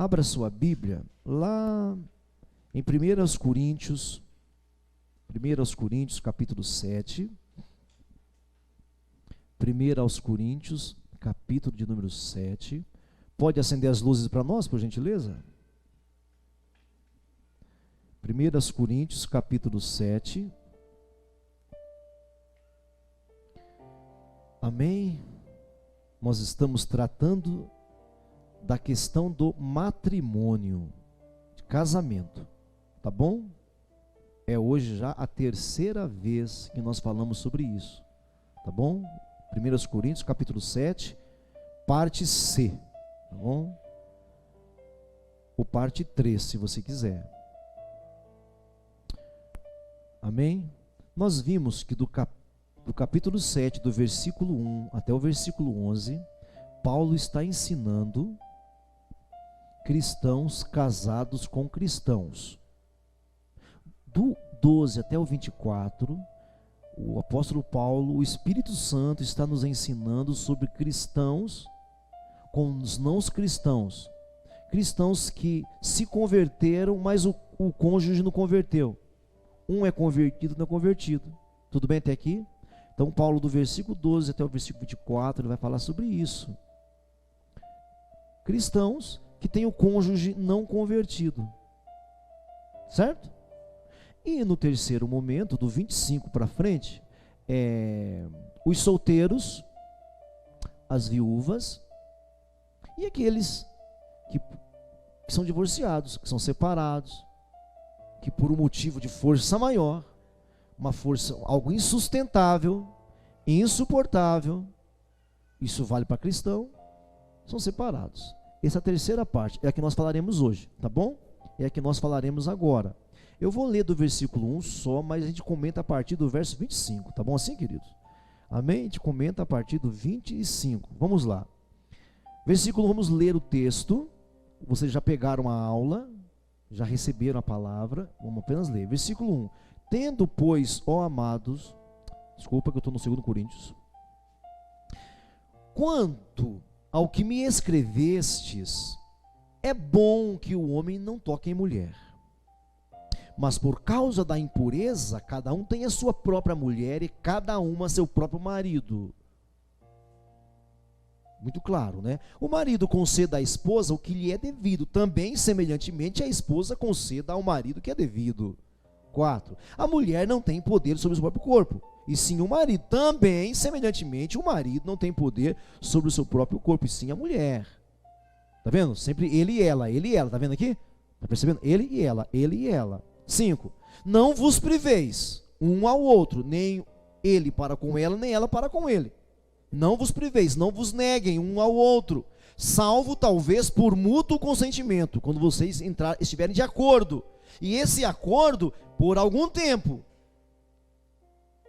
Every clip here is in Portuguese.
Abra sua Bíblia lá em 1 Coríntios, capítulo 7. 1 Coríntios, capítulo de número 7. Pode acender as luzes para nós, por gentileza? 1 Coríntios, capítulo 7. Amém? Nós estamos tratando da questão do matrimônio, de casamento, tá bom? É hoje já a terceira vez que nós falamos sobre isso, tá bom? 1 Coríntios, capítulo 7, parte C, tá bom? Ou parte 3, se você quiser. Amém? Nós vimos que do capítulo 7, do versículo 1 até o versículo 11, Paulo está ensinando cristãos casados com cristãos. Do 12 até o 24, o apóstolo Paulo, o Espírito Santo está nos ensinando sobre cristãos com os não cristãos. Cristãos que se converteram, mas o cônjuge não converteu. Um é convertido, não é convertido. Tudo bem até aqui? Então Paulo, do versículo 12 até o versículo 24, ele vai falar sobre isso. Cristãos que têm o cônjuge não convertido. Certo? E no terceiro momento, do 25 para frente, os solteiros, as viúvas e aqueles que são divorciados, que são separados, que por um motivo de força maior, uma força, algo insustentável, insuportável, isso vale para cristão, são separados. Essa é a terceira parte, é a que nós falaremos hoje, tá bom? É a que nós falaremos agora. Eu vou ler do versículo 1 só, mas a gente comenta a partir do verso 25, tá bom assim, queridos? Amém? A gente comenta a partir do 25, vamos lá. Versículo, vamos ler o texto. Vocês já pegaram a aula, já receberam a palavra, vamos apenas ler. Versículo 1. Tendo, pois, ó amados, desculpa que eu estou no 2 Coríntios, quanto ao que me escrevestes, é bom que o homem não toque em mulher. Mas por causa da impureza, cada um tem a sua própria mulher e cada uma seu próprio marido. Muito claro, né? O marido conceda à esposa o que lhe é devido. Também, semelhantemente, a esposa conceda ao marido o que é devido. 4. A mulher não tem poder sobre o seu próprio corpo, e sim o marido. Também, semelhantemente, o marido não tem poder sobre o seu próprio corpo, e sim a mulher. Tá vendo? Sempre ele e ela. Tá vendo aqui? Tá percebendo? Ele e ela. 5. Não vos priveis um ao outro, nem ele para com ela, nem ela para com ele. Não vos priveis, não vos neguem um ao outro, salvo talvez por mútuo consentimento, quando vocês estiverem de acordo. E esse acordo por algum tempo,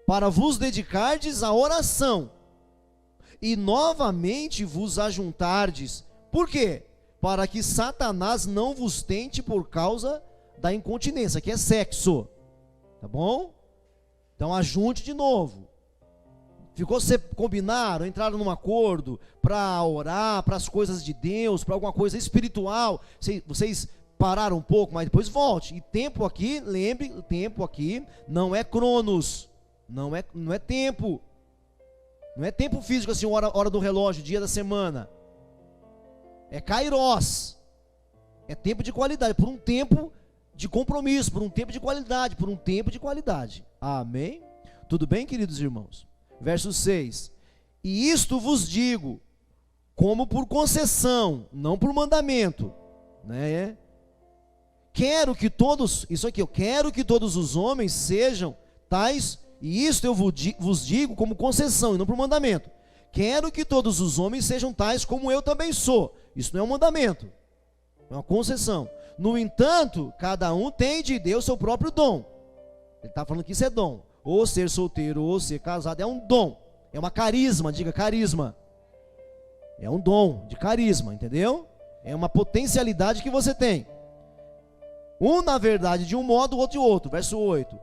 para vos dedicardes à oração, e novamente vos ajuntardes. Por quê? Para que Satanás não vos tente por causa da incontinência, que é sexo. Tá bom? Então ajunte de novo. Combinaram, entraram num acordo para orar, para as coisas de Deus, para alguma coisa espiritual. Vocês pararam um pouco, mas depois volte. E tempo aqui, lembre, o tempo aqui não é cronos, não é tempo. Não é tempo físico assim, hora do relógio, dia da semana. É kairos. É tempo de qualidade, por um tempo de compromisso, por um tempo de qualidade, Amém? Tudo bem, queridos irmãos? Verso 6. E isto vos digo, como por concessão, não por mandamento, né? Quero que todos os homens sejam tais, e isto eu vos digo como concessão, e não por mandamento. Quero que todos os homens sejam tais como eu também sou. Isso não é um mandamento, é uma concessão. No entanto, cada um tem de Deus seu próprio dom. Ele está falando que isso é dom. Ou ser solteiro, ou ser casado, é um dom. É uma carisma, diga carisma. É um dom de carisma, entendeu? É uma potencialidade que você tem. Um, na verdade, de um modo, o outro de outro. Verso 8.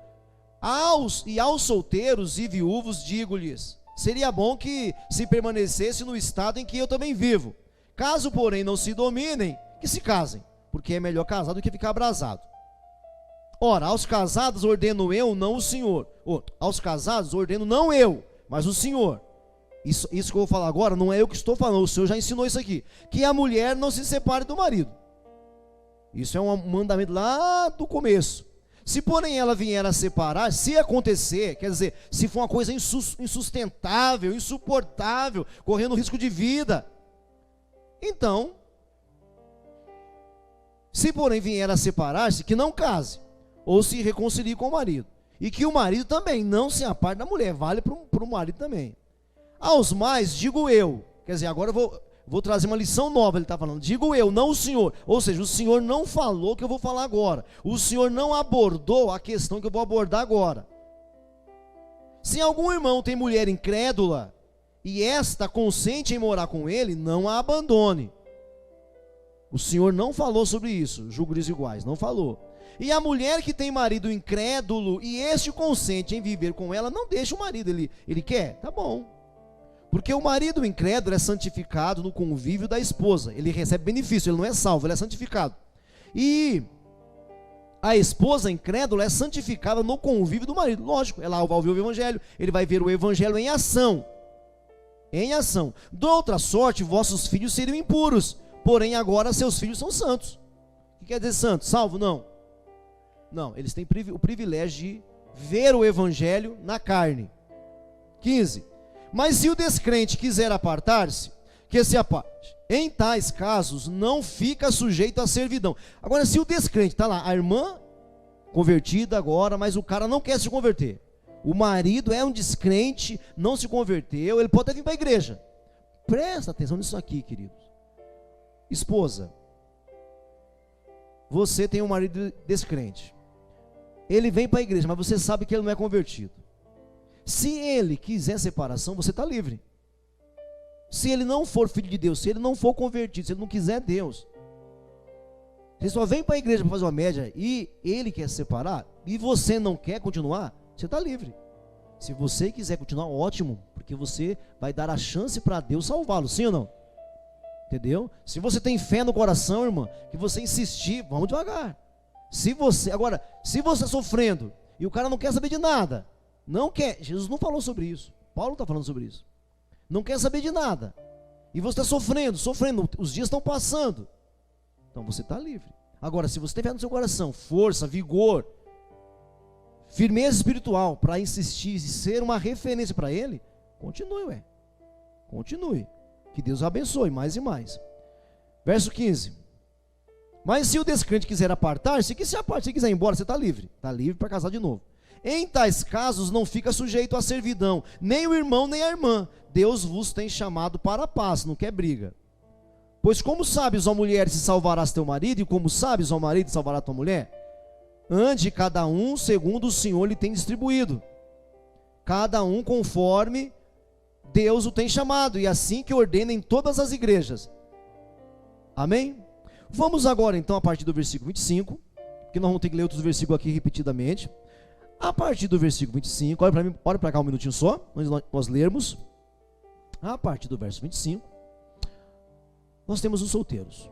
Aos solteiros e viúvos digo-lhes, seria bom que se permanecesse no estado em que eu também vivo. Caso, porém, não se dominem, que se casem, porque é melhor casar do que ficar abrasado. Ora, aos casados ordeno eu, não o Senhor. Aos casados ordeno não eu, mas o Senhor. Isso que eu vou falar agora não é eu que estou falando, o Senhor já ensinou isso aqui. Que a mulher não se separe do marido. Isso é um mandamento lá do começo. Se porém ela vier a separar, se acontecer, quer dizer, se for uma coisa insustentável, insuportável, correndo risco de vida, então, se porém vier a separar-se, que não case, ou se reconcilie com o marido. E que o marido também não se aparte da mulher, vale para o marido também. Aos mais, digo eu, quer dizer, agora eu vou trazer uma lição nova, ele está falando, digo eu, não o Senhor. Ou seja, o Senhor não falou o que eu vou falar agora. O Senhor não abordou a questão que eu vou abordar agora. Se algum irmão tem mulher incrédula, e esta consente em morar com ele, não a abandone. O Senhor não falou sobre isso, julgo desiguais, não falou. E a mulher que tem marido incrédulo, e este consente em viver com ela, não deixa o marido, ele quer, tá bom. Porque o marido incrédulo é santificado no convívio da esposa, ele recebe benefício, ele não é salvo, ele é santificado. E a esposa incrédula é santificada no convívio do marido, lógico, ela vai ouvir o evangelho, ele vai ver o evangelho em ação. Em ação. De outra sorte, vossos filhos seriam impuros, porém agora seus filhos são santos. O que quer dizer santos? Salvo? Não. Não, eles têm o privilégio de ver o evangelho na carne. 15. Mas se o descrente quiser apartar-se, que se aparte. Em tais casos, não fica sujeito à servidão. Agora, se o descrente, está lá, a irmã convertida agora, mas o cara não quer se converter. O marido é um descrente, não se converteu, ele pode até vir para a igreja. Presta atenção nisso aqui, queridos. Esposa, você tem um marido descrente. Ele vem para a igreja, mas você sabe que ele não é convertido. Se ele quiser separação, você está livre. Se ele não for filho de Deus, se ele não for convertido, se ele não quiser Deus, você só vem para a igreja para fazer uma média e ele quer se separar, e você não quer continuar, você está livre. Se você quiser continuar, ótimo, porque você vai dar a chance para Deus salvá-lo, sim ou não? Entendeu? Se você tem fé no coração, irmã, que você insistir, vamos devagar. Se você sofrendo, e o cara não quer saber de nada, não quer, Jesus não falou sobre isso, Paulo está falando sobre isso, não quer saber de nada, e você está sofrendo, os dias estão passando, então você está livre. Agora, se você tem fé no seu coração, força, vigor, firmeza espiritual, para insistir e ser uma referência para ele, continue, continue, que Deus abençoe mais e mais. Verso 15. Mas se o descrente quiser apartar-se, que se aparte, se quiser ir embora, você está livre para casar de novo. Em tais casos não fica sujeito à servidão, nem o irmão nem a irmã. Deus vos tem chamado para a paz, não quer briga. Pois como sabes, ó mulher, se salvarás teu marido, e como sabes, ó marido, salvará tua mulher? Ande cada um segundo o Senhor lhe tem distribuído, cada um conforme Deus o tem chamado, e assim que ordena em todas as igrejas. Amém? Vamos agora então a partir do versículo 25, porque nós vamos ter que ler outros versículos aqui repetidamente. A partir do versículo 25, olha para mim, olha para cá um minutinho só, antes de nós lermos. A partir do verso 25, nós temos os solteiros.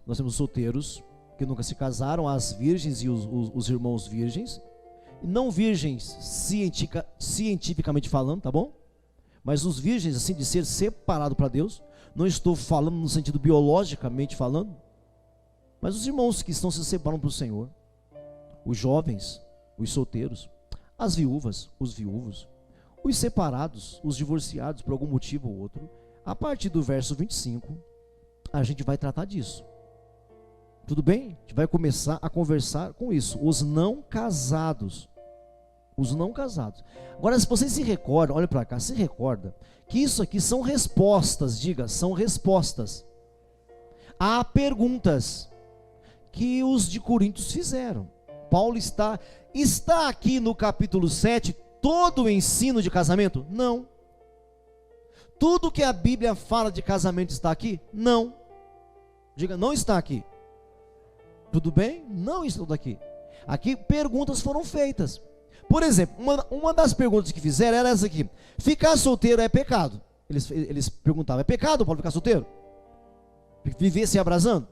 Nós temos os solteiros que nunca se casaram, as virgens e os irmãos virgens. Não virgens cientificamente falando, tá bom? Mas os virgens, assim, de ser separado para Deus. Não estou falando no sentido biologicamente falando, mas os irmãos que estão se separando para o Senhor, os jovens, os solteiros, as viúvas, os viúvos, os separados, os divorciados por algum motivo ou outro. A partir do verso 25, a gente vai tratar disso. Tudo bem? A gente vai começar a conversar com isso. Os não casados. Os não casados. Agora, se você se recorda, olha para cá, se recorda que isso aqui são respostas, diga, são respostas a perguntas que os de Coríntios fizeram. Paulo está aqui no capítulo 7 todo o ensino de casamento? Não. Tudo que a Bíblia fala de casamento está aqui? Não. Diga, não está aqui. Tudo bem? Não está aqui. Aqui perguntas foram feitas. Por exemplo, uma das perguntas que fizeram era essa aqui: ficar solteiro é pecado? Eles perguntavam, é pecado, Paulo, ficar solteiro? Viver se abrasando?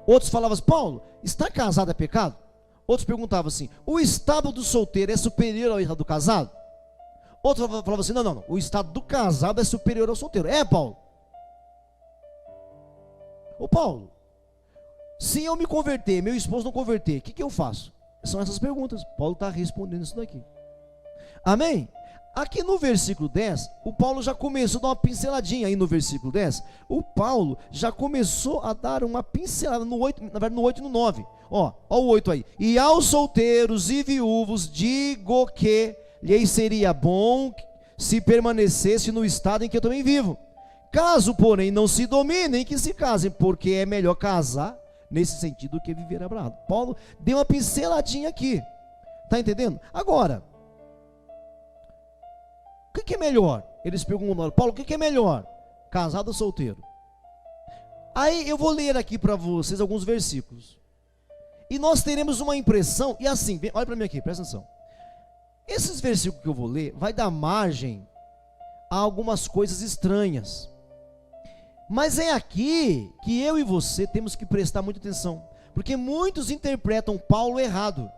Outros falavam assim, Paulo, estar casado é pecado? Outros perguntavam assim, o estado do solteiro é superior ao estado do casado? Outros falavam assim, não, o estado do casado é superior ao solteiro. É, Paulo? Ô Paulo, se eu me converter, meu esposo não converter, o que eu faço? São essas perguntas. Paulo está respondendo isso daqui. Amém? Aqui no versículo 10, o Paulo já começou a dar uma pinceladinha aí no versículo 10. O Paulo já começou a dar uma pincelada no 8, na verdade no 8 e no 9. Ó o 8 aí. E aos solteiros e viúvos digo que lhes seria bom se permanecesse no estado em que eu também vivo. Caso, porém, não se dominem, que se casem, porque é melhor casar nesse sentido do que viver abrado. Paulo deu uma pinceladinha aqui. Está entendendo? Agora, o que é melhor? Eles perguntam, Paulo, o que é melhor? Casado ou solteiro? Aí eu vou ler aqui para vocês alguns versículos. E nós teremos uma impressão, e assim, olha para mim aqui, presta atenção. Esses versículos que eu vou ler, vai dar margem a algumas coisas estranhas. Mas é aqui que eu e você temos que prestar muita atenção. Porque muitos interpretam Paulo errado,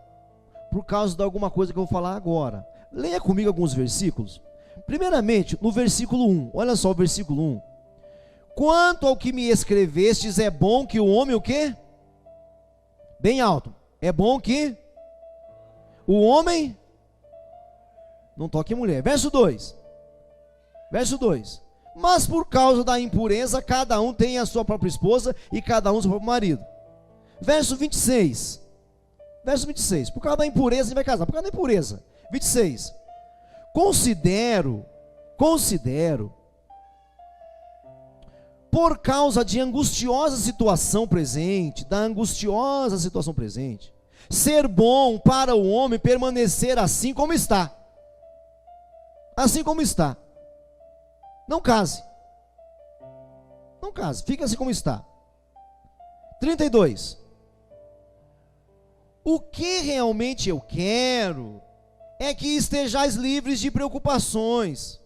por causa de alguma coisa que eu vou falar agora. Leia comigo alguns versículos. Primeiramente, no versículo 1, olha só o versículo 1. Quanto ao que me escrevestes, é bom que o homem o quê? Bem alto. É bom que o homem não toque mulher. Verso 2. Verso 2. Mas por causa da impureza, cada um tem a sua própria esposa e cada um seu próprio marido. Verso 26. Verso 26. Por causa da impureza, ele vai casar. Por causa da impureza. 26. Considero, por causa de angustiosa situação presente, ser bom para o homem permanecer assim como está. Assim como está. Não case. Não case, fica assim como está. 32. O que realmente eu quero é que estejais livres de preocupações.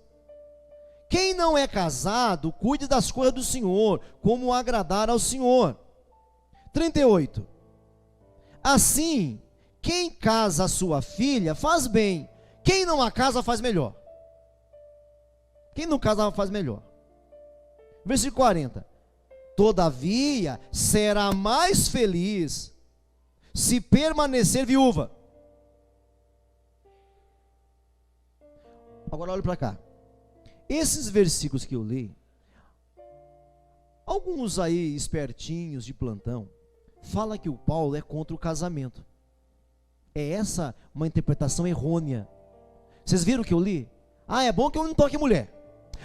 Quem não é casado, cuide das coisas do Senhor, como agradar ao Senhor. 38. Assim, quem casa a sua filha, faz bem. Quem não a casa, faz melhor. Quem não casa, faz melhor. Versículo 40. Todavia, será mais feliz se permanecer viúva. Agora olha para cá. Esses versículos que eu li, alguns aí espertinhos de plantão, fala que o Paulo é contra o casamento. É essa uma interpretação errônea. Vocês viram o que eu li? Ah, é bom que eu não toque mulher.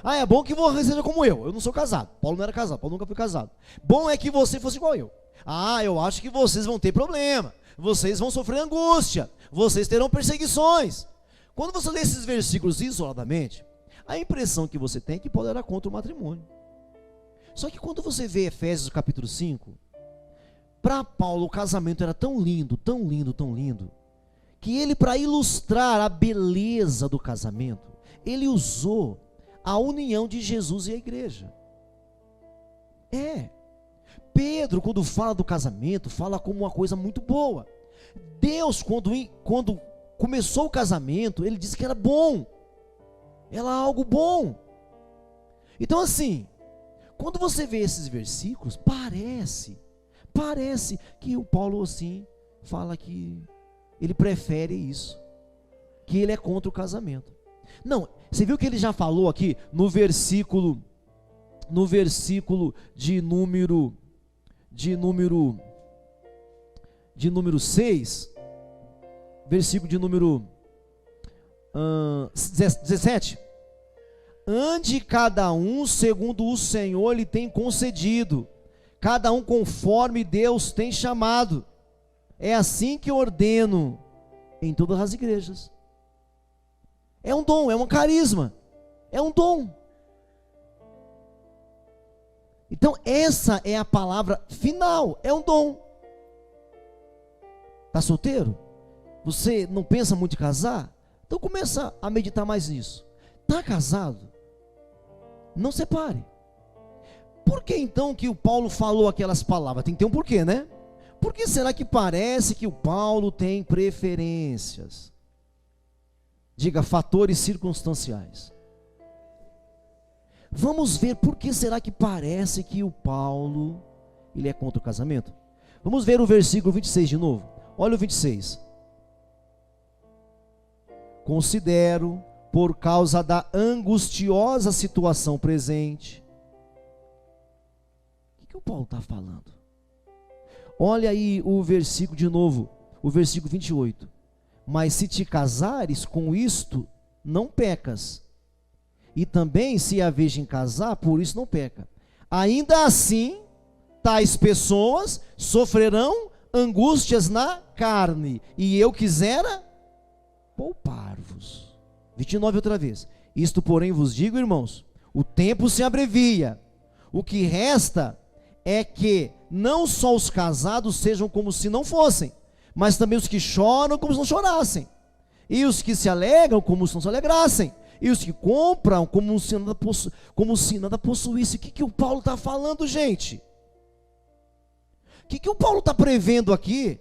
Ah, é bom que você seja como eu não sou casado. Paulo não era casado, Paulo nunca foi casado. Bom é que você fosse igual eu. Ah, eu acho que vocês vão ter problema. Vocês vão sofrer angústia. Vocês terão perseguições. Quando você lê esses versículos isoladamente, a impressão que você tem é que Paulo era contra o matrimônio. Só que quando você vê Efésios capítulo 5, para Paulo o casamento era tão lindo, tão lindo, tão lindo, que ele, para ilustrar a beleza do casamento, ele usou a união de Jesus e a igreja. Pedro, quando fala do casamento, fala como uma coisa muito boa. Deus, quando começou o casamento, ele disse que era bom. Era algo bom. Então assim, quando você vê esses versículos, parece que o Paulo assim fala que ele prefere isso, que ele é contra o casamento. Não, você viu que ele já falou aqui no versículo de número 6, versículo de número 17. Ande cada um segundo o Senhor lhe tem concedido, cada um conforme Deus tem chamado. É assim que ordeno em todas as igrejas. É um dom, é um carisma, é um dom. Então essa é a palavra final, é um dom. Está solteiro? Você não pensa muito em casar? Então começa a meditar mais nisso. Está casado? Não separe. Por que então que o Paulo falou aquelas palavras? Tem que ter um porquê, né? Por que será que parece que o Paulo tem preferências? Diga, fatores circunstanciais. Vamos ver por que será que parece que o Paulo, ele é contra o casamento. Vamos ver o versículo 26 de novo. Olha o 26. Considero, por causa da angustiosa situação presente. O que o Paulo está falando? Olha aí o versículo de novo, o versículo 28. Mas se te casares com isto, não pecas. E também se a virgem casar, por isso não peca. Ainda assim, tais pessoas sofrerão angústias na carne, e eu quisera poupar-vos. 29 outra vez. Isto, porém, vos digo, irmãos, o tempo se abrevia. O que resta é que não só os casados sejam como se não fossem, mas também os que choram como se não chorassem, e os que se alegram como se não se alegrassem, e os que compram como se nada possuísse. O que o Paulo está falando, gente? O que o Paulo está prevendo aqui?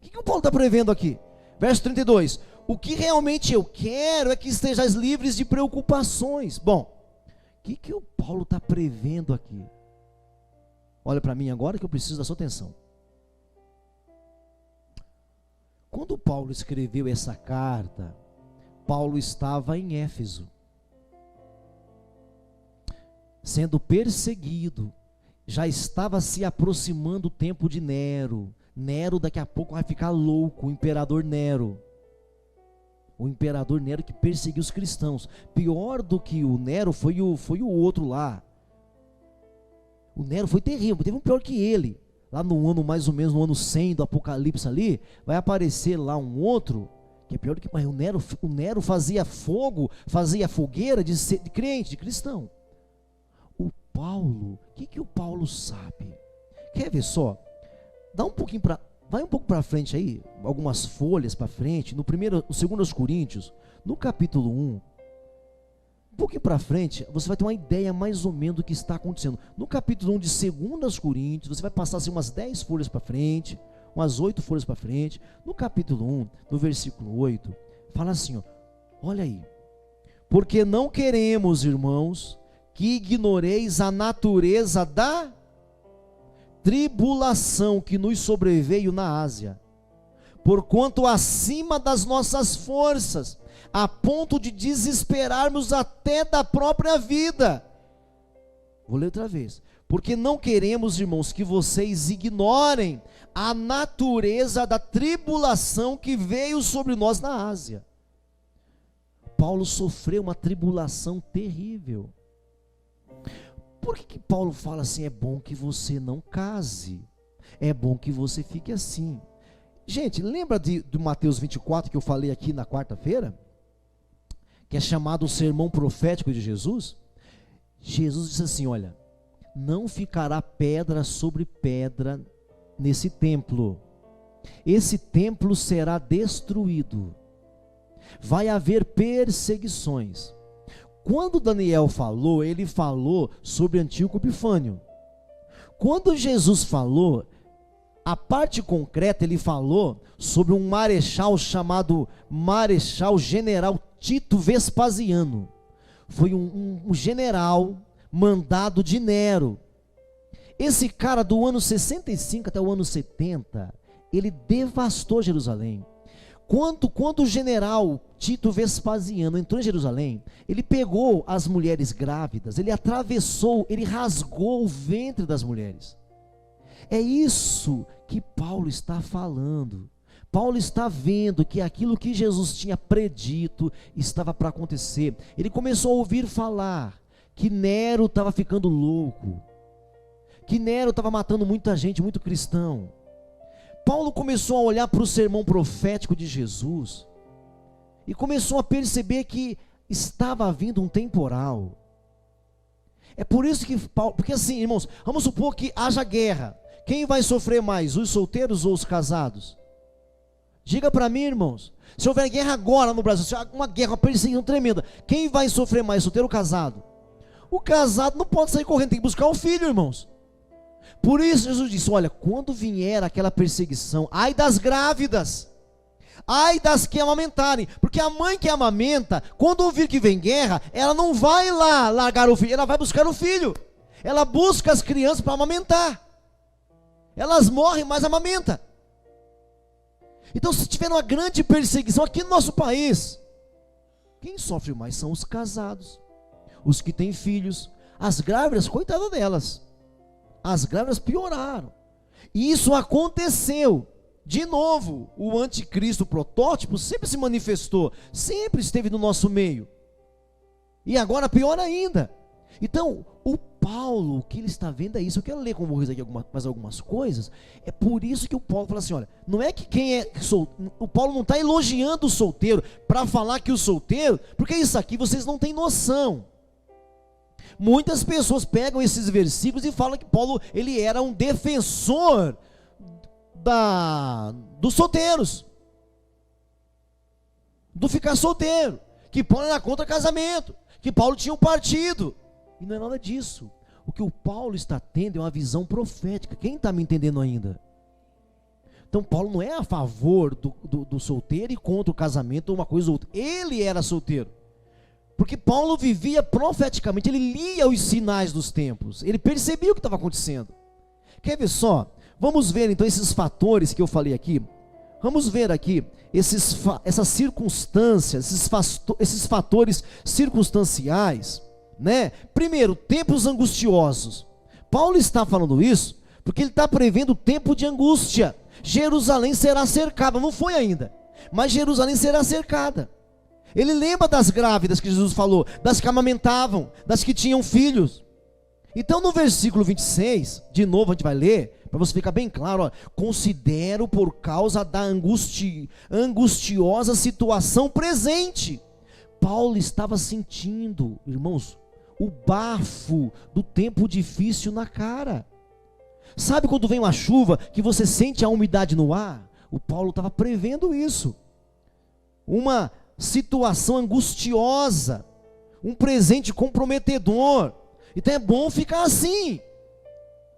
O que o Paulo está prevendo aqui? Verso 32. O que realmente eu quero é que estejais livres de preocupações. Bom, o que o Paulo está prevendo aqui? Olha para mim agora que eu preciso da sua atenção. Quando Paulo escreveu essa carta, Paulo estava em Éfeso, sendo perseguido. Já estava se aproximando o tempo de Nero. Nero daqui a pouco vai ficar louco, o imperador Nero. O imperador Nero que perseguiu os cristãos. Pior do que o Nero foi o outro lá. O Nero foi terrível, teve um pior que ele. Lá no ano, mais ou menos, no ano 100 do Apocalipse ali, vai aparecer lá um outro, que é pior do que... Mas o Nero fazia fogo, fazia fogueira de crente, de cristão. O Paulo, o que o Paulo sabe? Quer ver só? Vai um pouco para frente aí, algumas folhas para frente, no 2 Coríntios, no capítulo 1, um pouquinho para frente, você vai ter uma ideia mais ou menos do que está acontecendo. No capítulo 1 de 2 Coríntios, você vai passar assim, umas 10 folhas para frente, umas 8 folhas para frente. No capítulo 1, no versículo 8, fala assim, ó, olha aí. Porque não queremos, irmãos, que ignoreis a natureza da tribulação que nos sobreveio na Ásia, porquanto acima das nossas forças, a ponto de desesperarmos até da própria vida. Vou ler outra vez. Porque não queremos, irmãos, que vocês ignorem a natureza da tribulação que veio sobre nós na Ásia. Paulo sofreu uma tribulação terrível. Por que Paulo fala assim? É bom que você não case, é bom que você fique assim. Gente, lembra do Mateus 24 que eu falei aqui na quarta-feira? Que é chamado o sermão profético de Jesus? Jesus disse assim, olha, não ficará pedra sobre pedra nesse templo. Esse templo será destruído. Vai haver perseguições. Quando Daniel falou, ele falou sobre Antíoco Epifânio. Quando Jesus falou, a parte concreta, ele falou sobre um marechal chamado Marechal General Tito Vespasiano. Foi um general mandado de Nero. Esse cara, do ano 65 até o ano 70, ele devastou Jerusalém. Quando o general Tito Vespasiano entrou em Jerusalém, ele pegou as mulheres grávidas, ele atravessou, ele rasgou o ventre das mulheres. É isso que Paulo está falando. Paulo está vendo que aquilo que Jesus tinha predito estava para acontecer. Ele começou a ouvir falar que Nero estava ficando louco, que Nero estava matando muita gente, muito cristão. Paulo começou a olhar para o sermão profético de Jesus e começou a perceber que estava vindo um temporal. É por isso que Paulo, porque assim, irmãos, vamos supor que haja guerra. Quem vai sofrer mais, os solteiros ou os casados? Diga para mim, irmãos, se houver guerra agora no Brasil, se houver uma guerra, uma perseguição tremenda, quem vai sofrer mais, solteiro ou casado? O casado não pode sair correndo, tem que buscar um filho, irmãos. Por isso Jesus disse, olha, quando vier aquela perseguição, ai das grávidas, ai das que amamentarem, porque a mãe que amamenta, quando ouvir que vem guerra, ela não vai lá largar o filho, ela vai buscar o filho, ela busca as crianças para amamentar, elas morrem, mas amamenta. Então, se tiver uma grande perseguição aqui no nosso país, quem sofre mais são os casados, os que têm filhos. As grávidas, coitada delas, as grávidas pioraram. E isso aconteceu. De novo, o anticristo protótipo sempre se manifestou, sempre esteve no nosso meio. E agora pior ainda. Então, o Paulo, o que ele está vendo é isso. Eu quero ler com vocês aqui mais algumas coisas. É por isso que o Paulo fala assim, olha, não é que quem é solteiro, o Paulo não está elogiando o solteiro para falar que o solteiro, porque isso aqui vocês não têm noção. Muitas pessoas pegam esses versículos e falam que Paulo, ele era um defensor dos solteiros, do ficar solteiro, que Paulo era contra casamento, que Paulo tinha um partido. E não é nada disso. O que o Paulo está tendo é uma visão profética. Quem está me entendendo ainda? Então Paulo não é a favor do solteiro e contra o casamento ou uma coisa ou outra. Ele era solteiro, porque Paulo vivia profeticamente. Ele lia os sinais dos tempos, ele percebia o que estava acontecendo. Quer ver só? Vamos ver então esses fatores que eu falei aqui. Vamos ver aqui essas circunstâncias, esses fatores circunstanciais, né? Primeiro, tempos angustiosos. Paulo está falando isso porque ele está prevendo o tempo de angústia. Jerusalém será cercada, não foi ainda, mas Jerusalém será cercada. Ele lembra das grávidas que Jesus falou, das que amamentavam, das que tinham filhos. Então no versículo 26, de novo a gente vai ler, para você ficar bem claro, ó, considero por causa da angustiosa situação presente. Paulo estava sentindo, irmãos, o bafo do tempo difícil na cara. Sabe quando vem uma chuva que você sente a umidade no ar? O Paulo estava prevendo isso. Uma situação angustiosa, um presente comprometedor. Então é bom ficar assim.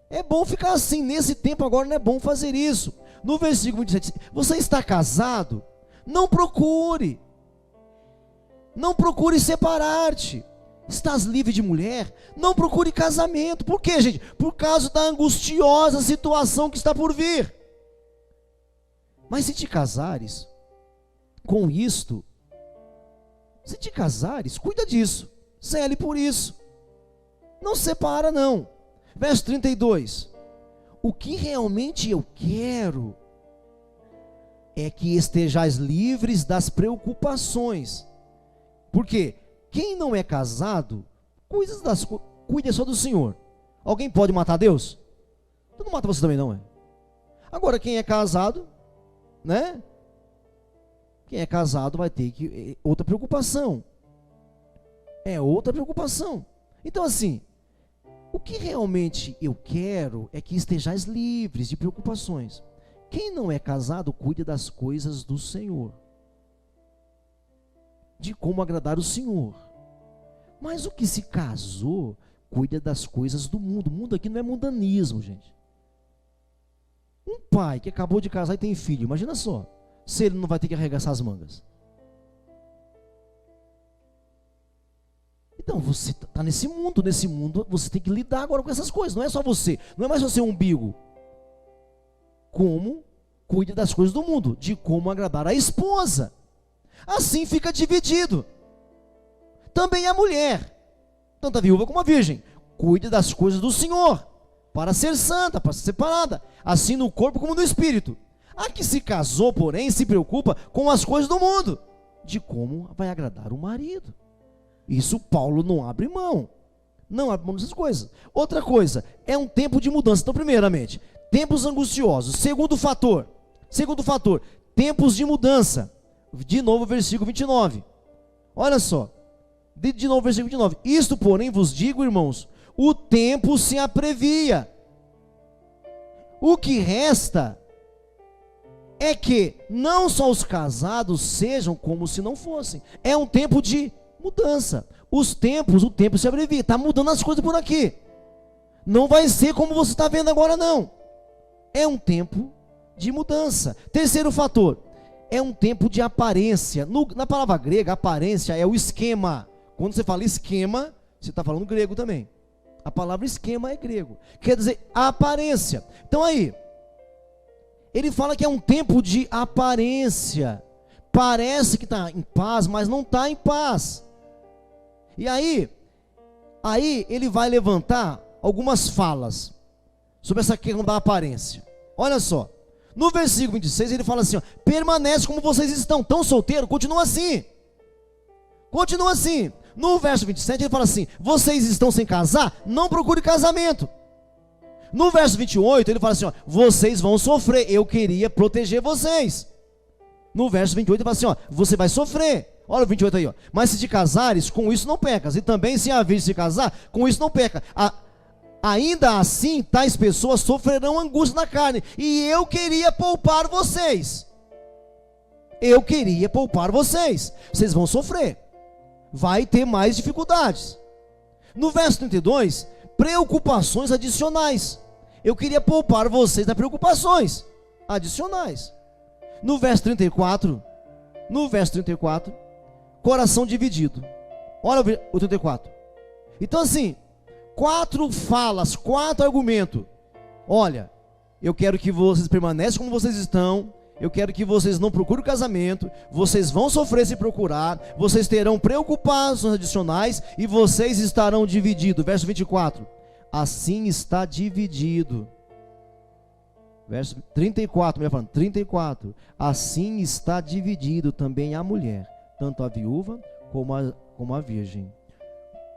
É bom ficar assim. Nesse tempo agora não é bom fazer isso. No versículo 27, você está casado? Não procure. Não procure separar-te. Estás livre de mulher? Não procure casamento. Por quê, gente? Por causa da angustiosa situação que está por vir. Mas se te casares com isto, se te casares, cuida disso, zele por isso, não separa não. Verso 32, o que realmente eu quero é que estejais livres das preocupações. Por quê? Quem não é casado, cuide só do Senhor. Alguém pode matar Deus? Então não mata você também não, é? Agora quem é casado, né? Quem é casado vai ter outra preocupação. É outra preocupação. Então assim, o que realmente eu quero é que estejais livres de preocupações. Quem não é casado, cuide das coisas do Senhor, de como agradar o Senhor. Mas o que se casou, cuida das coisas do mundo. O mundo aqui não é mundanismo, gente. Um pai que acabou de casar e tem filho, imagina só, se ele não vai ter que arregaçar as mangas. Então você está nesse mundo você tem que lidar agora com essas coisas. Não é só você, não é mais só seu umbigo. Como cuida das coisas do mundo, de como agradar a esposa. Assim fica dividido. Também a mulher, tanto a viúva como a virgem, cuide das coisas do Senhor, para ser santa, para ser separada, assim no corpo como no espírito. A que se casou, porém, se preocupa com as coisas do mundo, de como vai agradar o marido. Isso Paulo não abre mão. Não abre mão dessas coisas. Outra coisa, é um tempo de mudança. Então, primeiramente, tempos angustiosos. Segundo fator, tempos de mudança. De novo, versículo 29. Olha só. De novo, versículo 29. Isto, porém, vos digo, irmãos, o tempo se aprevia. O que resta é que não só os casados sejam como se não fossem. É um tempo de mudança. o tempo se abrevia, está mudando as coisas por aqui. Não vai ser como você está vendo agora, não. É um tempo de mudança. Terceiro fator, é um tempo de aparência. Na palavra grega, aparência é o esquema. Quando você fala esquema, você está falando grego também. A palavra esquema é grego, quer dizer aparência. Então aí, ele fala que é um tempo de aparência. Parece que está em paz, mas não está em paz. E aí ele vai levantar algumas falas sobre essa questão da aparência. Olha só, no versículo 26 ele fala assim, ó, permanece como vocês estão solteiros, continua assim. Continua assim. No verso 27 ele fala assim, vocês estão sem casar, não procure casamento. No verso 28 ele fala assim, ó, vocês vão sofrer, eu queria proteger vocês. No verso 28 ele fala assim, ó, você vai sofrer. Olha o 28 aí, ó. Mas se te casares, com isso não pecas. E também se a virgem se casar, com isso não peca. Ainda assim, tais pessoas sofrerão angústia na carne. E eu queria poupar vocês. Eu queria poupar vocês. Vocês vão sofrer. Vai ter mais dificuldades. No verso 32, preocupações adicionais. Eu queria poupar vocês das preocupações adicionais. No verso 34, coração dividido. Olha o 34. Então assim, 4 falas, 4 argumentos. Olha, eu quero que vocês permaneçam como vocês estão. Eu quero que vocês não procurem casamento. Vocês vão sofrer se procurar. Vocês terão preocupações adicionais. E vocês estarão divididos. Verso 24. Assim está dividido. Verso 34, melhor falando, 34. Assim está dividido também a mulher, tanto a viúva como a virgem.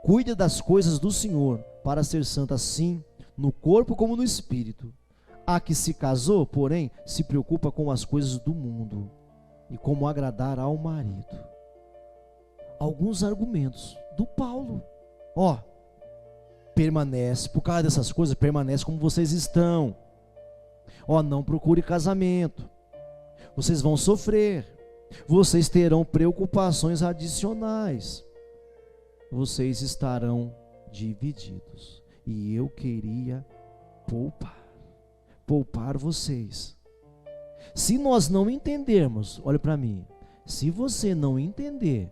Cuide das coisas do Senhor, para ser santa sim, no corpo como no espírito. A que se casou, porém, se preocupa com as coisas do mundo e como agradar ao marido. Alguns argumentos do Paulo. Ó, permanece, por causa dessas coisas, permanece como vocês estão. Ó, não procure casamento. Vocês vão sofrer. Vocês terão preocupações adicionais. Vocês estarão divididos. E eu queria poupar vocês. Se nós não entendermos, olha para mim, se você não entender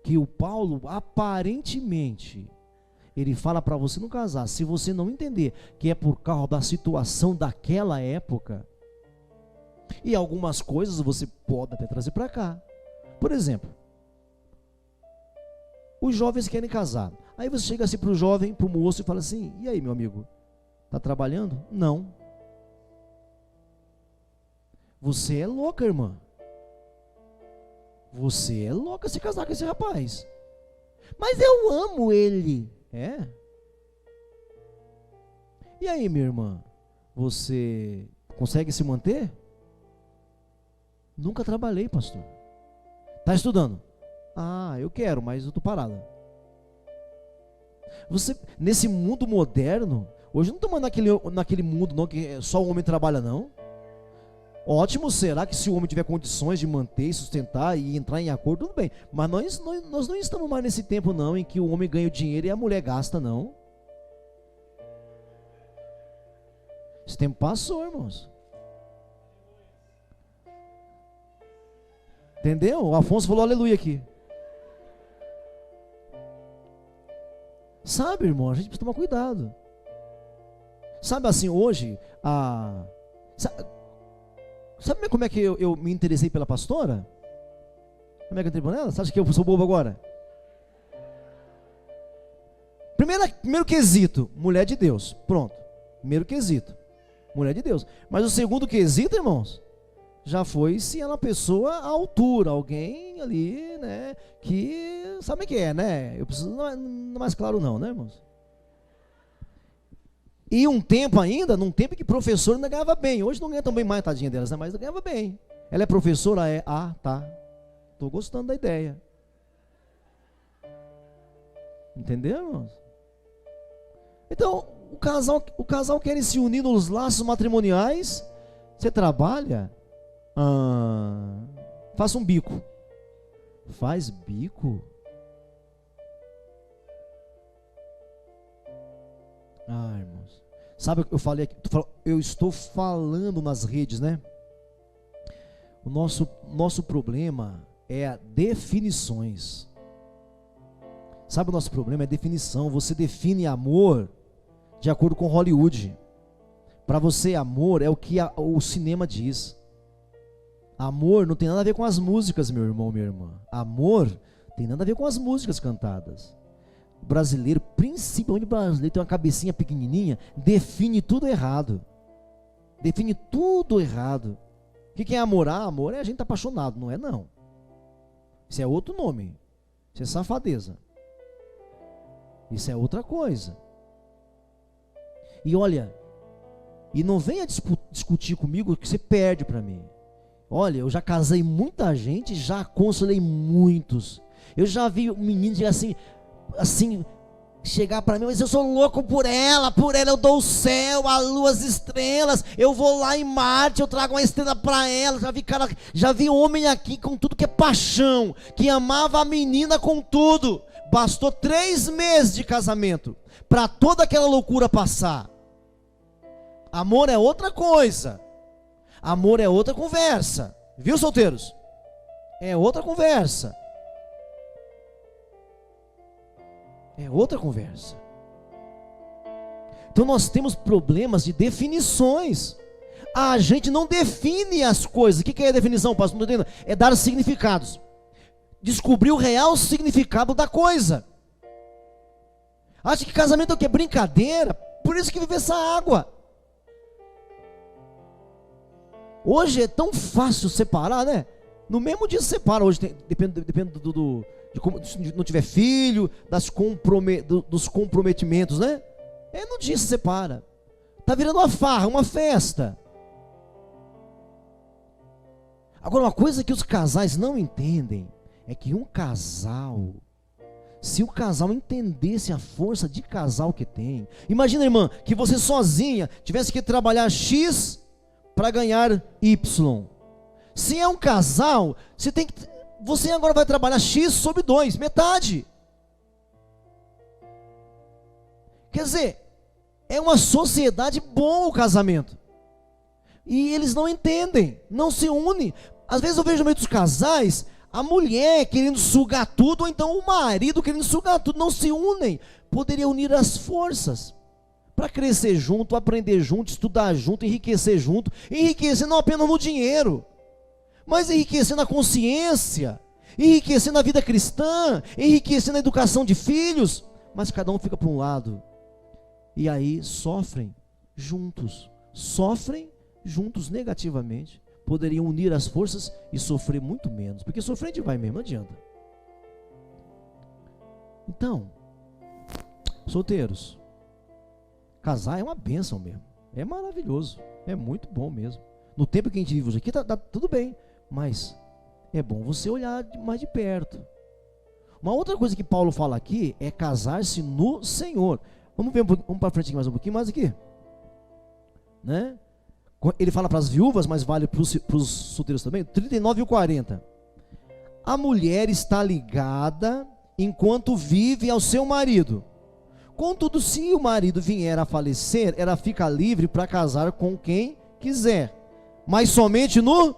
que o Paulo aparentemente ele fala para você não casar, se você não entender que é por causa da situação daquela época, e algumas coisas você pode até trazer para cá. Por exemplo, os jovens querem casar. Aí você chega assim para o jovem, para o moço e fala assim, e aí meu amigo, está trabalhando? Não. Você é louca, irmã. Você é louca se casar com esse rapaz. Mas eu amo ele. É? E aí, minha irmã? Você consegue se manter? Nunca trabalhei, pastor. Está estudando? Ah, eu quero, mas eu estou parada. Você, nesse mundo moderno, hoje não estamos naquele mundo não, que só o homem trabalha, não. Ótimo será que se o homem tiver condições de manter, sustentar e entrar em acordo, tudo bem. Mas nós não estamos mais nesse tempo não, em que o homem ganha o dinheiro e a mulher gasta, não. Esse tempo passou, irmãos. Entendeu? O Afonso falou aleluia aqui. Sabe, irmão, a gente precisa tomar cuidado. Sabe assim, hoje, sabe como é que eu me interessei pela pastora? Como é que eu entrei por ela? Você acha que eu sou bobo agora? Primeiro quesito, mulher de Deus. Pronto. Primeiro quesito, mulher de Deus. Mas o segundo quesito, irmãos, já foi se ela é uma pessoa à altura, alguém ali, né, que sabe o que é, né? Eu preciso, não é mais claro não, né, irmãos? E um tempo ainda, num tempo que professor ainda ganhava bem. Hoje não ganha tão bem mais, tadinha delas, né? Mas ganhava bem. Ela é professora? É. Ah, tá. Estou gostando da ideia. Entendeu, irmãos? Então, o casal quer se unir nos laços matrimoniais. Você trabalha? Faça um bico. Faz bico? irmãos. Sabe o que eu falei aqui? Eu estou falando nas redes, né? O nosso problema é definições. Sabe o nosso problema? É definição. Você define amor de acordo com Hollywood. Para você, amor é o que o cinema diz. Amor não tem nada a ver com as músicas, meu irmão, minha irmã. Amor tem nada a ver com as músicas cantadas. O brasileiro, principalmente o brasileiro, tem uma cabecinha pequenininha, define tudo errado. Define tudo errado. O que é amor? Amor é a gente tá apaixonado, não é não. Isso é outro nome. Isso é safadeza. Isso é outra coisa. E olha, e não venha discutir comigo que você perde para mim. Olha, eu já casei muita gente, já aconselhei muitos. Eu já vi um menino assim, chegar para mim, mas eu sou louco por ela eu dou o céu, a lua, as estrelas, eu vou lá em Marte, eu trago uma estrela para ela. Já vi homem aqui com tudo que é paixão, que amava a menina com tudo. Bastou 3 meses de casamento para toda aquela loucura passar. Amor é outra coisa. Amor é outra conversa. Viu, solteiros? É outra conversa. É outra conversa. Então nós temos problemas de definições. A gente não define as coisas. O que é a definição, pastor? Não estou entendendo. É dar significados. Descobrir o real significado da coisa. Acha que casamento é o quê? Brincadeira? Por isso que vive essa água. Hoje é tão fácil separar, né? No mesmo dia separa. Hoje depende de como, se não tiver filho, dos comprometimentos, né? No dia se separa. Tá virando uma farra, uma festa. Agora, uma coisa que os casais não entendem é que um casal, se o casal entendesse a força de casal que tem, imagina, irmã, que você sozinha tivesse que trabalhar X para ganhar Y. Se é um casal, você agora vai trabalhar X sobre 2, metade. Quer dizer, é uma sociedade boa o casamento. E eles não entendem, não se unem. Às vezes eu vejo no meio dos casais, a mulher querendo sugar tudo, ou então o marido querendo sugar tudo, não se unem. Poderia unir as forças para crescer junto, aprender junto, estudar junto, enriquecer junto. Enriquecer não apenas no dinheiro, mas enriquecer na consciência, enriquecer na vida cristã, enriquecer na educação de filhos. Mas cada um fica para um lado. E aí sofrem juntos negativamente. Poderiam unir as forças e sofrer muito menos, porque sofrer a gente vai mesmo, não adianta. Então, solteiros, casar é uma bênção mesmo, é maravilhoso, é muito bom mesmo. No tempo que a gente vive hoje aqui, tá tudo bem, mas é bom você olhar mais de perto. Uma outra coisa que Paulo fala aqui é casar-se no Senhor. Vamos para frente aqui mais um pouquinho mais aqui, né? Ele fala para as viúvas, mas vale para os solteiros também. 39 e 40. A mulher está ligada enquanto vive ao seu marido. Contudo, se o marido vier a falecer, ela fica livre para casar com quem quiser, mas somente no...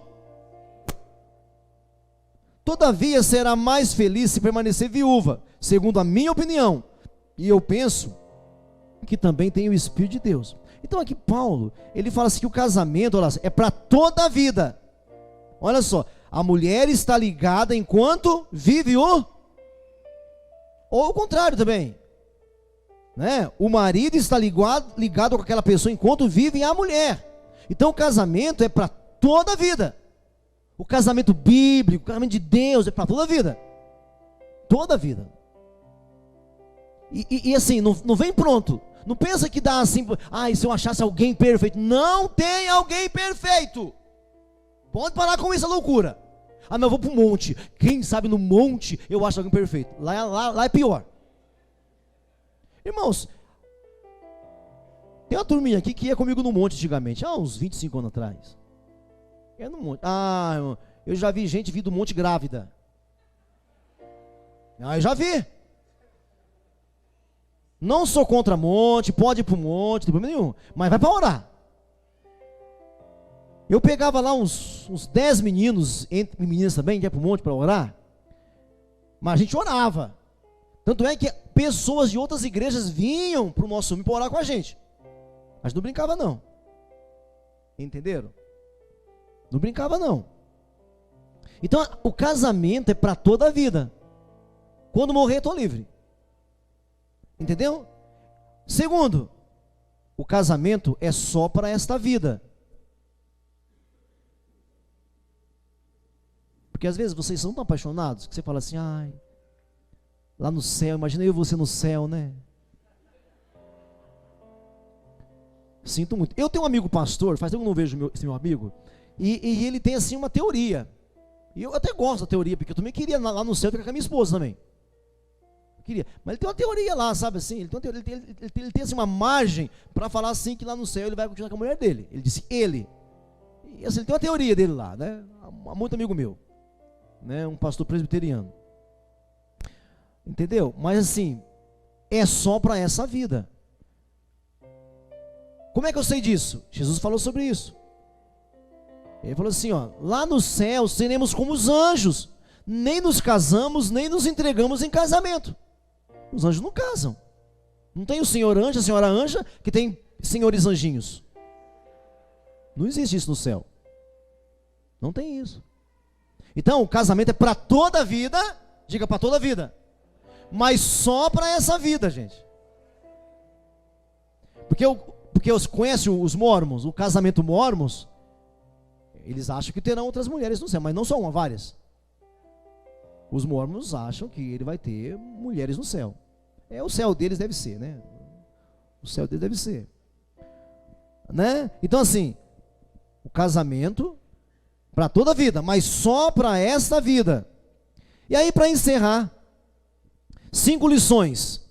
Todavia será mais feliz se permanecer viúva, segundo a minha opinião. E eu penso que também tem o Espírito de Deus. Então aqui Paulo, ele fala assim que o casamento, olha, é para toda a vida. Olha só, a mulher está ligada enquanto vive ou o contrário também, né? O marido está ligado com aquela pessoa enquanto vive a mulher. Então o casamento é para toda a vida. O casamento bíblico, o casamento de Deus é para toda a vida. Toda a vida. E assim, não vem pronto. Não pensa que dá assim, e se eu achasse alguém perfeito? Não tem alguém perfeito. Pode parar com essa loucura. Não, eu vou para o monte. Quem sabe no monte eu acho alguém perfeito. Lá é pior. Irmãos, tem uma turminha aqui que ia comigo no monte antigamente, uns 25 anos atrás. É no monte. Irmão, eu já vi gente vir do monte grávida. Eu já vi. Não sou contra monte, pode ir para o monte, não tem problema nenhum, mas vai para orar. Eu pegava lá uns 10 meninos, entre meninas também, que ia para o monte para orar, mas a gente orava. Tanto é que pessoas de outras igrejas vinham para o nosso domingo para orar com a gente. A gente não brincava não. Entenderam? Não brincava não. Então o casamento é para toda a vida. Quando morrer, estou livre. Entendeu? Segundo, o casamento é só para esta vida. Porque às vezes vocês são tão apaixonados que você fala assim, ai, lá no céu, imagina eu e você no céu, né? Sinto muito. Eu tenho um amigo pastor, faz tempo que eu não vejo esse meu amigo, e ele tem assim uma teoria. E eu até gosto da teoria, porque eu também queria lá no céu ficar com a minha esposa também. Eu queria. Mas ele tem uma teoria lá, sabe assim? Ele tem assim uma margem para falar assim que lá no céu ele vai continuar com a mulher dele. Ele disse ele. E assim, ele tem uma teoria dele lá, né? Muito amigo meu, né? Um pastor presbiteriano. Entendeu? Mas assim, é só para essa vida. Como é que eu sei disso? Jesus falou sobre isso. Ele falou assim, ó, lá no céu seremos como os anjos, nem nos casamos, nem nos entregamos em casamento. Os anjos não casam. Não tem o senhor anjo, a senhora anja, que tem senhores anjinhos. Não existe isso no céu. Não tem isso. Então, o casamento é para toda a vida, diga para toda a vida, mas só para essa vida, gente. Porque os conhecem os mormons, o casamento mormons, eles acham que terão outras mulheres no céu, mas não só uma, várias. Os mormons acham que ele vai ter mulheres no céu. O céu deles deve ser, né? O céu deles deve ser, né? Então assim, o casamento para toda a vida, mas só para esta vida. E aí, para encerrar, 5 lições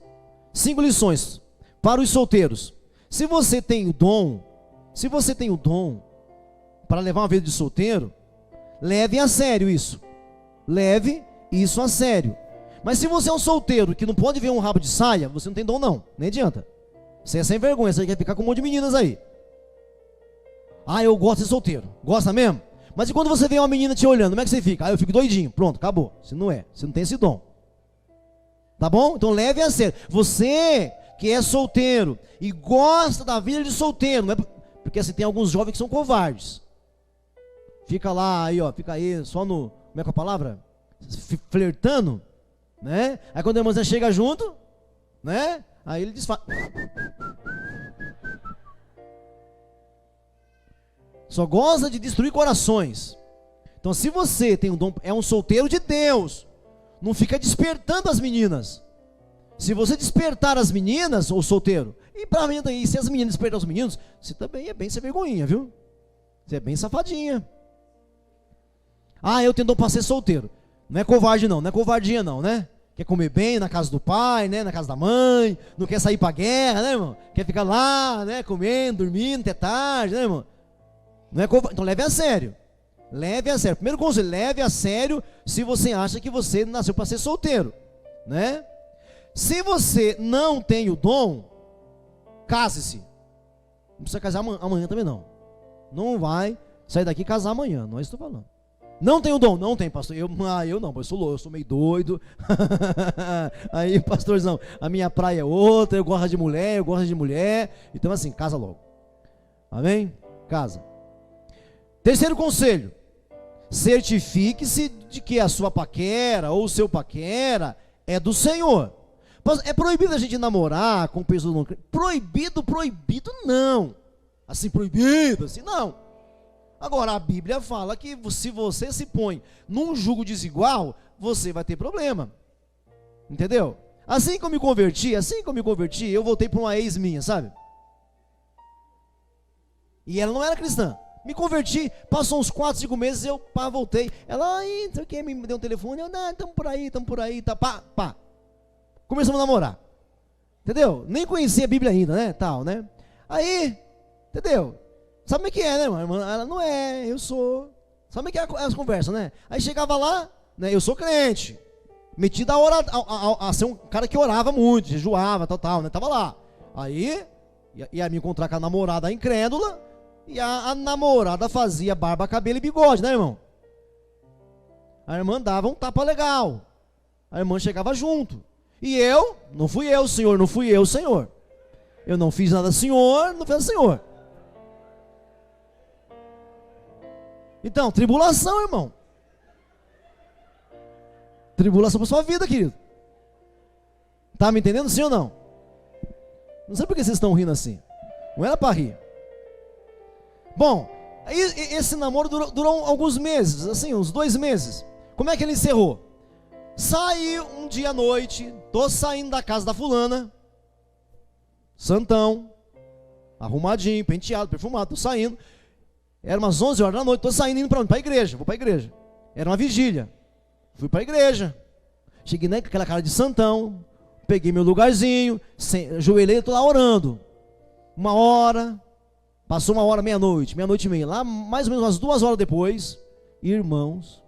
para os solteiros. Se você tem o dom para levar uma vida de solteiro, leve a sério isso. Leve isso a sério. Mas se você é um solteiro que não pode ver um rabo de saia, você não tem dom não, nem adianta. Você é sem vergonha, você quer ficar com um monte de meninas aí. Ah, eu gosto de ser solteiro. Gosta mesmo? Mas e quando você vê uma menina te olhando, como é que você fica? Ah, eu fico doidinho. Pronto, acabou. Você não tem esse dom. Tá bom? Então leve a sério. Você que é solteiro e gosta da vida de solteiro, não é porque assim, tem alguns jovens que são covardes. Fica lá, aí ó, fica aí só no, como é que é a palavra? Flertando, né? Aí quando a irmãzinha chega junto, né? Aí ele desfaz. Só gosta de destruir corações. Então se você tem um dom, é um solteiro de Deus, não fica despertando as meninas. Se você despertar as meninas, ou solteiro, e para mim também, se as meninas despertar os meninos, você também é bem sem vergonhinha, viu? Você é bem safadinha. Ah, eu tenho dom para ser solteiro. Não é covarde não, não é covardia não, né? Quer comer bem na casa do pai, né? Na casa da mãe, não quer sair para guerra, né, irmão? Quer ficar lá, né? Comendo, dormindo até tarde, né, irmão? Não é covarde. Então leve a sério. Leve a sério. Primeiro conselho, leve a sério se você acha que você nasceu para ser solteiro, né? Se você não tem o dom, case-se. Não precisa casar amanhã também não. Não vai sair daqui e casar amanhã, não é isso que eu estou falando. Não tem o dom, não tem, pastor. Eu não, eu sou louco, eu sou meio doido. Aí, pastorzão, a minha praia é outra, eu gosto de mulher. Então assim, casa logo. Amém? Casa. Terceiro conselho, certifique-se de que a sua paquera ou o seu paquera é do Senhor. É proibido a gente namorar com pessoas não crentes? Proibido não. Assim, proibido, assim, não. Agora, a Bíblia fala que se você se põe num jugo desigual, você vai ter problema. Entendeu? Assim que eu me converti, eu voltei para uma ex minha, sabe? E ela não era cristã. Me converti, passou uns 4, 5 meses, eu voltei. Ela, aí, não sei o que, me deu um telefone, eu, não, estamos por aí, tá, pá. Começamos a namorar, entendeu? Nem conhecia a Bíblia ainda, né, tal, né? Aí, entendeu? Sabe como é que é, né, irmã? Ela, não é, eu sou. Sabe como é que é as conversas, né? Aí chegava lá, né, eu sou crente. metido a ser um cara que orava muito, jejuava, tal, né? Tava lá. Aí, ia me encontrar com a namorada incrédula, e a namorada fazia barba, cabelo e bigode, né, irmão? A irmã dava um tapa legal. A irmã chegava junto. E eu, não fui eu, Senhor, não fui eu, Senhor. Eu não fiz nada, Senhor, não fez o Senhor. Então, tribulação, irmão. Tribulação para sua vida, querido. Tá me entendendo, sim ou não? Não sei por que vocês estão rindo assim. Não era para rir. Bom, esse namoro durou alguns meses, assim, uns 2 meses. Como é que ele encerrou? Saí um dia à noite, tô saindo da casa da fulana, santão, arrumadinho, penteado, perfumado, tô saindo. Era umas 11 horas da noite, tô saindo, indo para onde? Para a igreja, vou para a igreja. Era uma vigília. Fui para a igreja. Cheguei com aquela cara de santão, peguei meu lugarzinho, ajoelhei, tô lá orando. 1 hora, passou 1 hora, meia-noite e meia. Lá, mais ou menos umas 2 horas depois, irmãos,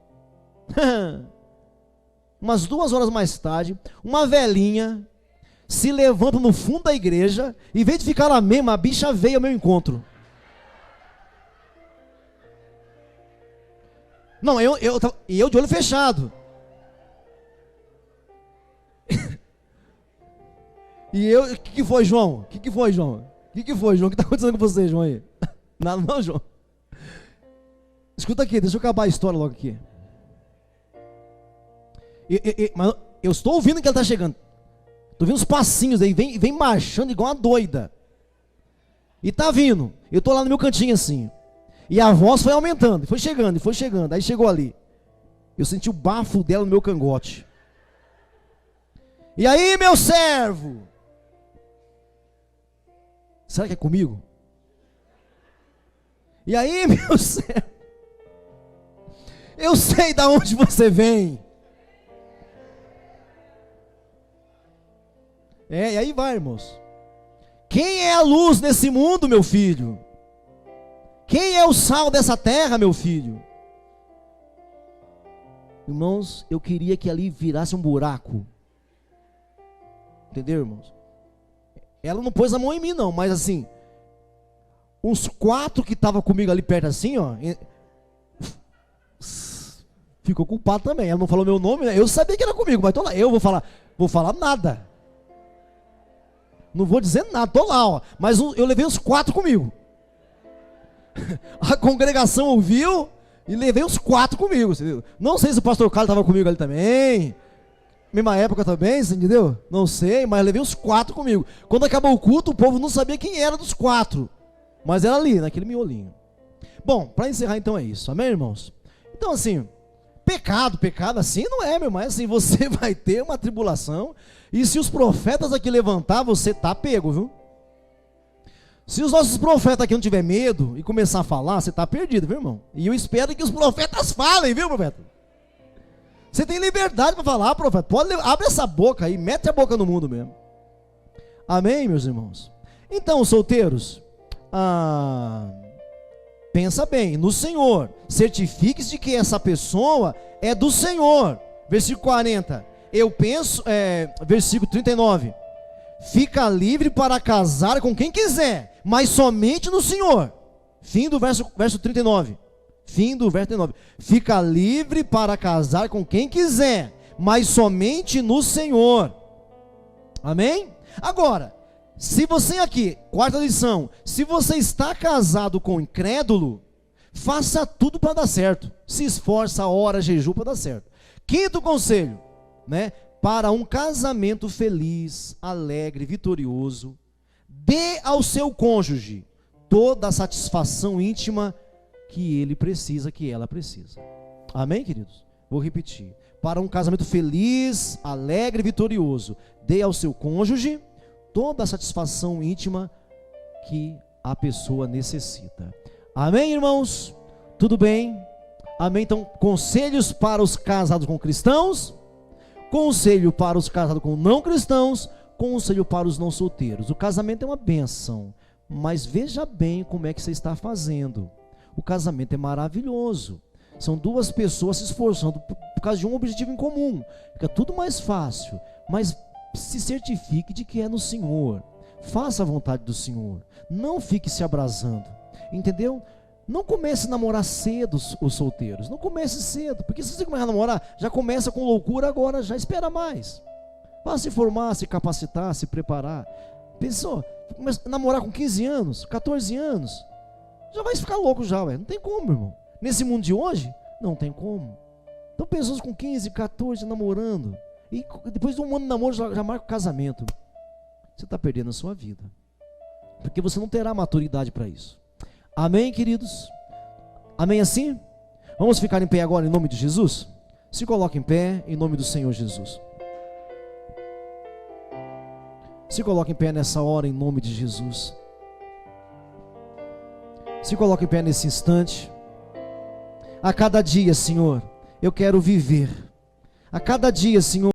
umas 2 horas mais tarde, uma velhinha se levanta no fundo da igreja, e em vez de ficar lá mesmo, a bicha veio ao meu encontro. Não, eu de olho fechado. E eu, o que foi, João? O que foi, João? O que foi, João? O que está acontecendo com você, João, aí? Nada não, João. Escuta aqui, deixa eu acabar a história logo aqui. Mas eu estou ouvindo que ela está chegando. Estou vendo os passinhos aí, vem marchando igual uma doida. E tá vindo. Eu estou lá no meu cantinho assim. E a voz foi aumentando, foi chegando. Aí chegou ali. Eu senti o bafo dela no meu cangote. E aí, meu servo? Será que é comigo? E aí, meu servo? Eu sei de onde você vem. E aí vai, irmãos. Quem é a luz nesse mundo, meu filho? Quem é o sal dessa terra, meu filho? Irmãos, eu queria que ali virasse um buraco. Entendeu, irmãos? Ela não pôs a mão em mim, não, mas assim, uns 4 que estavam comigo ali perto assim, ó, ficou culpado também. Ela não falou meu nome, né? Eu sabia que era comigo, mas tô lá. Eu vou falar nada. Não vou dizer nada, tô lá, ó. Mas eu levei uns 4 comigo. A congregação ouviu e levei uns 4 comigo, entendeu? Não sei se o pastor Carlos estava comigo ali também, mesma época também, entendeu? Não sei, mas levei uns 4 comigo. Quando acabou o culto, o povo não sabia quem era dos 4, mas era ali, naquele miolinho. Bom, para encerrar então é isso, amém, irmãos? Então assim, pecado assim não é, meu irmão, é assim, você vai ter uma tribulação, e se os profetas aqui levantar, você tá pego, viu? Se os nossos profetas aqui não tiver medo e começar a falar, você está perdido, viu, irmão? E eu espero que os profetas falem, viu, profeta? Você tem liberdade para falar, profeta. Abre essa boca aí, mete a boca no mundo mesmo. Amém, meus irmãos? Então, solteiros, pensa bem, no Senhor. Certifique-se de que essa pessoa é do Senhor. Versículo 40. Versículo 39. Fica livre para casar com quem quiser, mas somente no Senhor. Fim do verso 39. Fim do verso 39. Fica livre para casar com quem quiser, mas somente no Senhor. Amém? Agora, se você aqui, 4ª lição, se você está casado com um incrédulo, faça tudo para dar certo. Se esforça, ora, jejum para dar certo. 5º conselho, né? Para um casamento feliz, alegre, vitorioso, dê ao seu cônjuge toda a satisfação íntima que ele precisa, que ela precisa. Amém, queridos? Vou repetir. Para um casamento feliz, alegre e vitorioso, dê ao seu cônjuge toda a satisfação íntima que a pessoa necessita. Amém, irmãos? Tudo bem? Amém? Então, conselhos para os casados com cristãos, conselho para os casados com não cristãos, conselho para os não solteiros. O casamento é uma bênção, mas veja bem como é que você está fazendo. O casamento é maravilhoso. São duas pessoas se esforçando por causa de um objetivo em comum. Fica tudo mais fácil, mas se certifique de que é no Senhor. Faça a vontade do Senhor. Não fique se abrasando. Entendeu? Não comece a namorar cedo os solteiros. Não comece cedo, porque se você começar a namorar, já começa com loucura agora, já espera mais. Vá se formar, se capacitar, se preparar. Pensou, namorar com 15 anos, 14 anos, já vai ficar louco já, ué. Não tem como, irmão. Nesse mundo de hoje, não tem como. Então pessoas com 15, 14 namorando, e depois de um ano de namoro já marca o casamento. Você está perdendo a sua vida, porque você não terá maturidade para isso. Amém, queridos? Amém assim? Vamos ficar em pé agora em nome de Jesus? Se coloque em pé em nome do Senhor Jesus. Se coloque em pé nessa hora em nome de Jesus. Se coloque em pé nesse instante. A cada dia, Senhor, eu quero viver. A cada dia, Senhor,